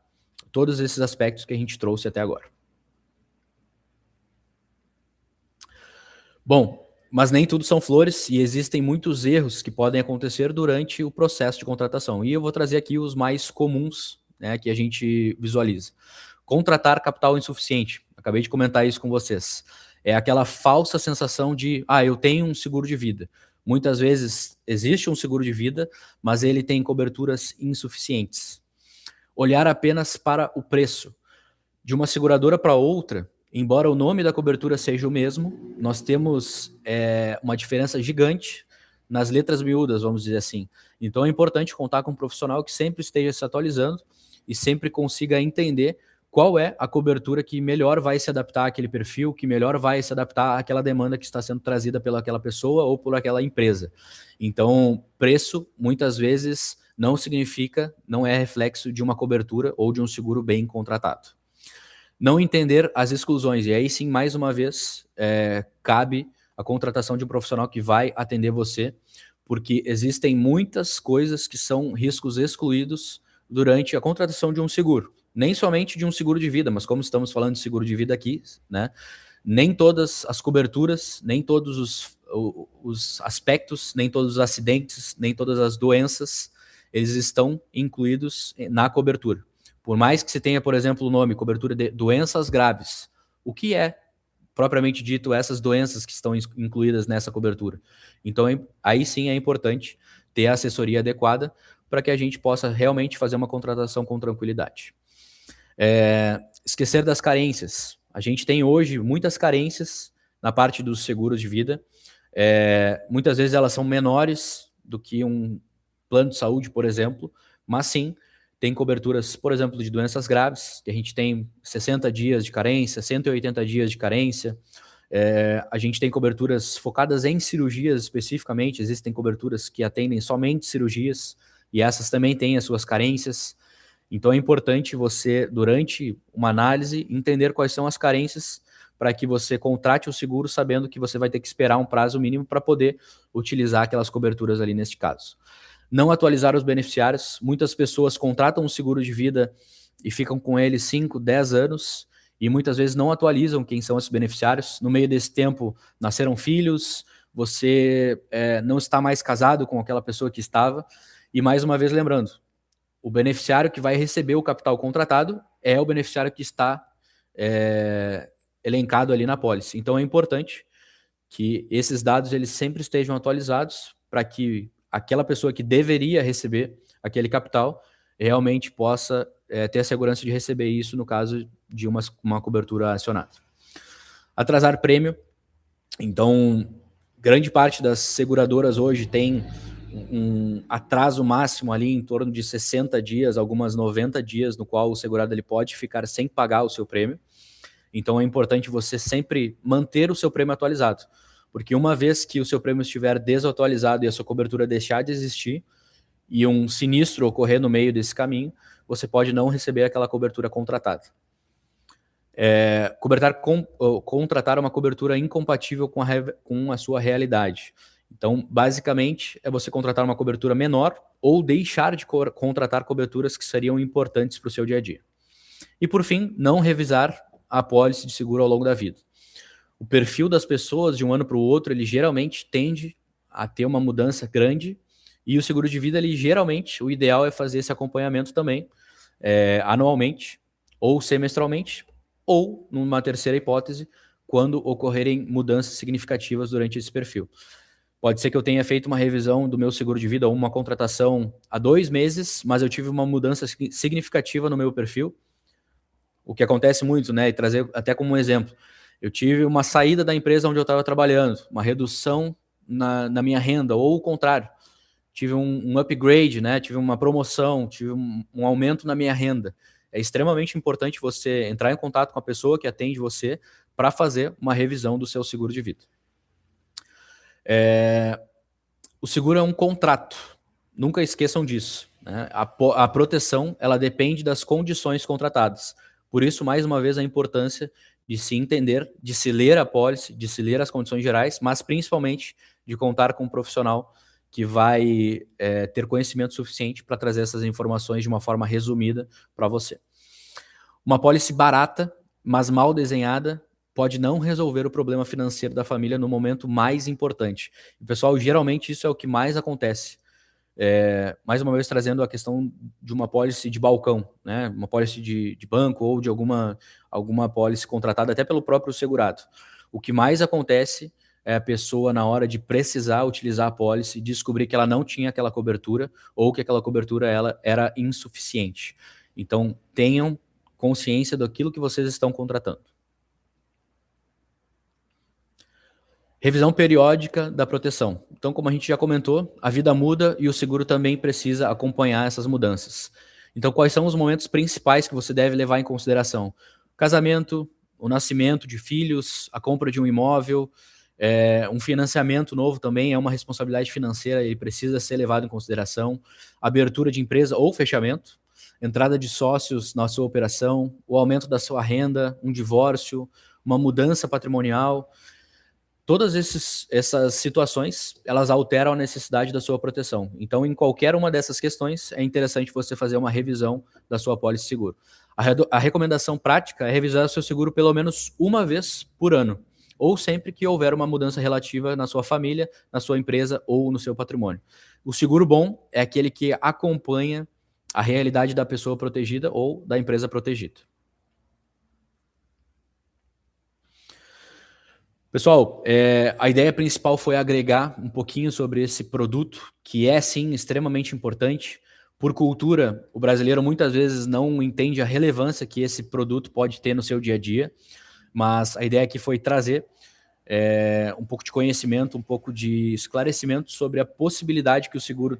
todos esses aspectos que a gente trouxe até agora. Bom, mas nem tudo são flores e existem muitos erros que podem acontecer durante o processo de contratação. E eu vou trazer aqui os mais comuns, né, que a gente visualiza. Contratar capital insuficiente. Acabei de comentar isso com vocês. É aquela falsa sensação de, eu tenho um seguro de vida. Muitas vezes existe um seguro de vida, mas ele tem coberturas insuficientes. Olhar apenas para o preço. De uma seguradora para outra, embora o nome da cobertura seja o mesmo, nós temos uma diferença gigante nas letras miúdas, vamos dizer assim. Então é importante contar com um profissional que sempre esteja se atualizando e sempre consiga entender qual é a cobertura que melhor vai se adaptar àquele perfil, que melhor vai se adaptar àquela demanda que está sendo trazida pelaquela pessoa ou por aquela empresa. Então, preço, muitas vezes, não é reflexo de uma cobertura ou de um seguro bem contratado. Não entender as exclusões, e aí sim, mais uma vez, cabe a contratação de um profissional que vai atender você, porque existem muitas coisas que são riscos excluídos durante a contratação de um seguro. Nem somente de um seguro de vida, mas como estamos falando de seguro de vida aqui, né? Nem todas as coberturas, nem todos os aspectos, nem todos os acidentes, nem todas as doenças, eles estão incluídos na cobertura. Por mais que se tenha, por exemplo, o nome cobertura de doenças graves, o que é, propriamente dito, essas doenças que estão incluídas nessa cobertura? Então, aí sim é importante ter a assessoria adequada para que a gente possa realmente fazer uma contratação com tranquilidade. Esquecer das carências. A gente tem hoje muitas carências na parte dos seguros de vida. Muitas vezes elas são menores do que um plano de saúde, por exemplo, mas sim, tem coberturas, por exemplo, de doenças graves, que a gente tem 60 dias de carência, 180 dias de carência. A gente tem coberturas focadas em cirurgias especificamente, existem coberturas que atendem somente cirurgias, e essas também têm as suas carências. Então é importante você, durante uma análise, entender quais são as carências para que você contrate o seguro sabendo que você vai ter que esperar um prazo mínimo para poder utilizar aquelas coberturas ali neste caso. Não atualizar os beneficiários. Muitas pessoas contratam um seguro de vida e ficam com ele 5, 10 anos e muitas vezes não atualizam quem são esses beneficiários. No meio desse tempo, nasceram filhos, você não está mais casado com aquela pessoa que estava. E mais uma vez lembrando, o beneficiário que vai receber o capital contratado é o beneficiário que está elencado ali na pólice. Então é importante que esses dados eles sempre estejam atualizados para que aquela pessoa que deveria receber aquele capital realmente possa ter a segurança de receber isso no caso de uma cobertura acionada. Atrasar prêmio. Então, grande parte das seguradoras hoje tem um atraso máximo ali em torno de 60 dias, algumas 90 dias, no qual o segurado ele pode ficar sem pagar o seu prêmio. Então é importante você sempre manter o seu prêmio atualizado, porque uma vez que o seu prêmio estiver desatualizado e a sua cobertura deixar de existir e um sinistro ocorrer no meio desse caminho, você pode não receber aquela cobertura contratada. Contratar uma cobertura incompatível com a sua realidade. Então, basicamente, é você contratar uma cobertura menor ou deixar de contratar coberturas que seriam importantes para o seu dia a dia. E, por fim, não revisar a apólice de seguro ao longo da vida. O perfil das pessoas de um ano para o outro, ele geralmente tende a ter uma mudança grande E o seguro de vida, ele geralmente, o ideal é fazer esse acompanhamento também, anualmente, ou semestralmente, ou, numa terceira hipótese, quando ocorrerem mudanças significativas durante esse perfil. Pode ser que eu tenha feito uma revisão do meu seguro de vida ou uma contratação há 2 meses, mas eu tive uma mudança significativa no meu perfil. O que acontece muito, né? E trazer até como um exemplo. Eu tive uma saída da empresa onde eu estava trabalhando, uma redução na minha renda, ou o contrário. Tive um upgrade, né? Tive uma promoção, tive um aumento na minha renda. É extremamente importante você entrar em contato com a pessoa que atende você para fazer uma revisão do seu seguro de vida. O seguro é um contrato. Nunca esqueçam disso, né? A proteção, ela depende das condições contratadas. Por isso, mais uma vez, a importância de se entender, de se ler a pólice, de se ler as condições gerais, mas principalmente de contar com um profissional que vai ter conhecimento suficiente para trazer essas informações de uma forma resumida para você. Uma pólice barata, mas mal desenhada, pode não resolver o problema financeiro da família no momento mais importante. E, pessoal, geralmente isso é o que mais acontece. Mais uma vez trazendo a questão de uma pólice de balcão, né? Uma pólice de banco ou de alguma pólice contratada até pelo próprio segurado. O que mais acontece é a pessoa, na hora de precisar utilizar a pólice, descobrir que ela não tinha aquela cobertura ou que aquela cobertura ela era insuficiente. Então, tenham consciência daquilo que vocês estão contratando. Revisão periódica da proteção. Então, como a gente já comentou, a vida muda e o seguro também precisa acompanhar essas mudanças. Então, quais são os momentos principais que você deve levar em consideração? O casamento, o nascimento de filhos, a compra de um imóvel, um financiamento novo também é uma responsabilidade financeira e precisa ser levado em consideração. Abertura de empresa ou fechamento, entrada de sócios na sua operação, o aumento da sua renda, um divórcio, uma mudança patrimonial. Todas essas situações, elas alteram a necessidade da sua proteção. Então, em qualquer uma dessas questões, é interessante você fazer uma revisão da sua pólice de seguro. A recomendação prática é revisar o seu seguro pelo menos uma vez por ano, ou sempre que houver uma mudança relativa na sua família, na sua empresa ou no seu patrimônio. O seguro bom é aquele que acompanha a realidade da pessoa protegida ou da empresa protegida. Pessoal, a ideia principal foi agregar um pouquinho sobre esse produto, que é sim extremamente importante. Por cultura, o brasileiro muitas vezes não entende a relevância que esse produto pode ter no seu dia a dia, mas a ideia aqui foi trazer um pouco de conhecimento, um pouco de esclarecimento sobre a possibilidade que o seguro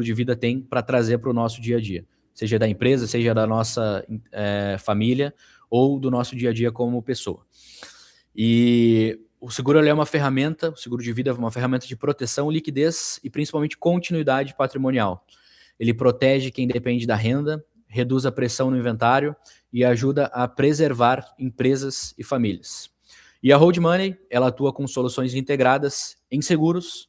de vida tem para trazer para o nosso dia a dia, seja da empresa, seja da nossa família ou do nosso dia a dia como pessoa. E o seguro é uma ferramenta, o seguro de vida é uma ferramenta de proteção, liquidez e principalmente continuidade patrimonial. Ele protege quem depende da renda, reduz a pressão no inventário e ajuda a preservar empresas e famílias. E a Hold Money, ela atua com soluções integradas em seguros,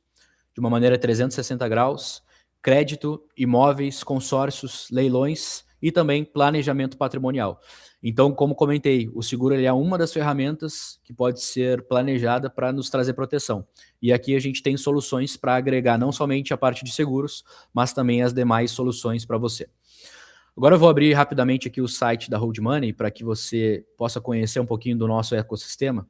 de uma maneira 360 graus, crédito, imóveis, consórcios, leilões e também planejamento patrimonial. Então, como comentei, o seguro ele é uma das ferramentas que pode ser planejada para nos trazer proteção. E aqui a gente tem soluções para agregar não somente a parte de seguros, mas também as demais soluções para você. Agora eu vou abrir rapidamente aqui o site da Hold Money para que você possa conhecer um pouquinho do nosso ecossistema.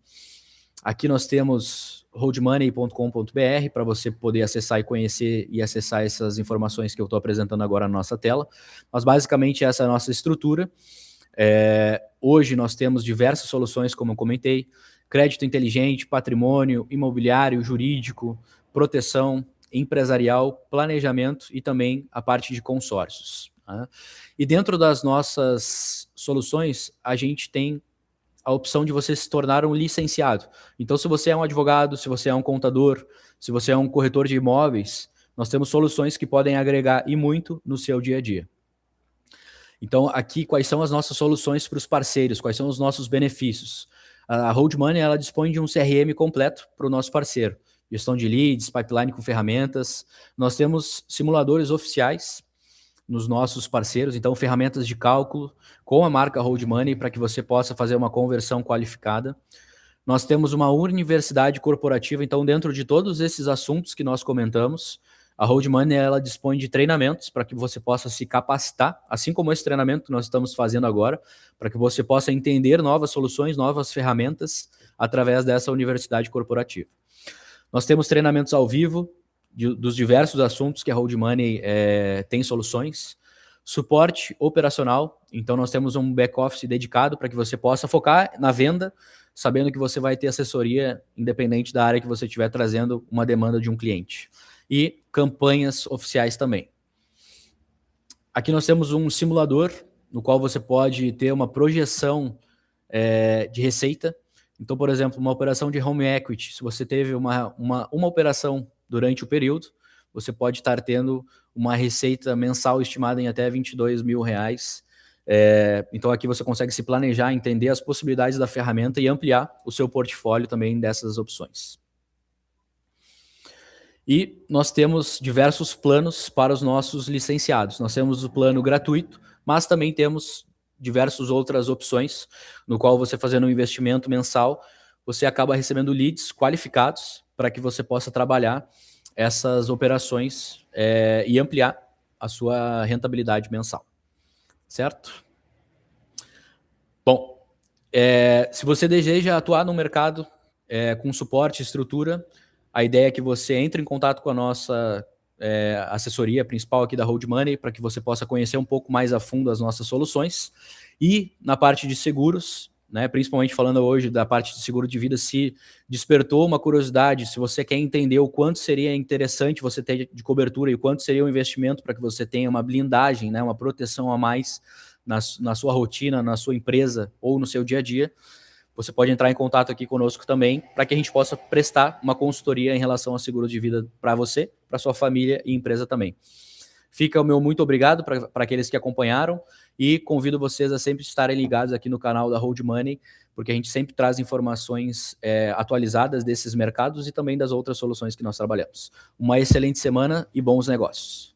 Aqui nós temos holdmoney.com.br para você poder acessar e conhecer e acessar essas informações que eu estou apresentando agora na nossa tela. Mas basicamente essa é a nossa estrutura. Hoje nós temos diversas soluções, como eu comentei, crédito inteligente, patrimônio, imobiliário, jurídico, proteção, empresarial, planejamento e também a parte de consórcios. Tá? E dentro das nossas soluções, a gente tem a opção de você se tornar um licenciado. Então, se você é um advogado, se você é um contador, se você é um corretor de imóveis, nós temos soluções que podem agregar e muito no seu dia a dia. Então, aqui, quais são as nossas soluções para os parceiros? Quais são os nossos benefícios? A Hold Money, ela dispõe de um CRM completo para o nosso parceiro. Gestão de leads, pipeline com ferramentas. Nós temos simuladores oficiais nos nossos parceiros, então ferramentas de cálculo com a marca Hold Money para que você possa fazer uma conversão qualificada. Nós temos uma universidade corporativa, então dentro de todos esses assuntos que nós comentamos, A Hold Money, ela dispõe de treinamentos para que você possa se capacitar, assim como esse treinamento que nós estamos fazendo agora, para que você possa entender novas soluções, novas ferramentas através dessa universidade corporativa. Nós temos treinamentos ao vivo dos diversos assuntos que a Hold Money tem soluções. Suporte operacional, então nós temos um back-office dedicado para que você possa focar na venda, sabendo que você vai ter assessoria independente da área que você estiver trazendo uma demanda de um cliente. E campanhas oficiais também. Aqui nós temos um simulador, no qual você pode ter uma projeção de receita. Então, por exemplo, uma operação de home equity, se você teve uma operação durante o período, você pode estar tendo uma receita mensal estimada em até R$22 mil. Então aqui você consegue se planejar, entender as possibilidades da ferramenta e ampliar o seu portfólio também dessas opções. E nós temos diversos planos para os nossos licenciados. Nós temos o plano gratuito, mas também temos diversas outras opções, no qual você fazendo um investimento mensal, você acaba recebendo leads qualificados para que você possa trabalhar essas operações e ampliar a sua rentabilidade mensal. Certo? Bom, se você deseja atuar no mercado com suporte e estrutura, a ideia é que você entre em contato com a nossa assessoria principal aqui da Hold Money, para que você possa conhecer um pouco mais a fundo as nossas soluções. E na parte de seguros, né, principalmente falando hoje da parte de seguro de vida, se despertou uma curiosidade, se você quer entender o quanto seria interessante você ter de cobertura e o quanto seria um investimento para que você tenha uma blindagem, né, uma proteção a mais na sua rotina, na sua empresa ou no seu dia a dia, você pode entrar em contato aqui conosco também, para que a gente possa prestar uma consultoria em relação ao seguro de vida para você, para sua família e empresa também. Fica o meu muito obrigado para aqueles que acompanharam e convido vocês a sempre estarem ligados aqui no canal da Hold Money, porque a gente sempre traz informações atualizadas desses mercados e também das outras soluções que nós trabalhamos. Uma excelente semana e bons negócios.